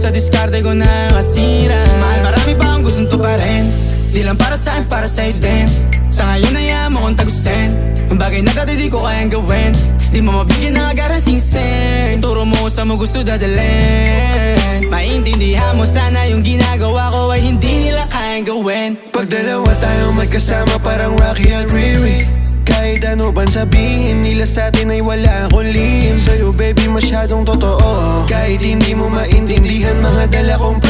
sa diskarte ko na kasira. Mahal, marami pa ang gustong tuparin. Di lang para sa'kin, para sa'yo din. Sa ngayon hayaan mo kong tagusin yung bagay na dati di ko kayang gawin. Di mo mabigyan ng agarang singsing. Turo mo sa mo gusto dadalhin. Maintindihan mo sana yung ginagawa ko ay hindi nila kayang gawin. Pag dalawa tayong magkasama parang Rocky at Riri. Kahit ano bang sabihin nila sa'tin ay wala akong lihim. Sa'yo baby masyadong totoo. Kahit hindi mo maintindihan mga dala kong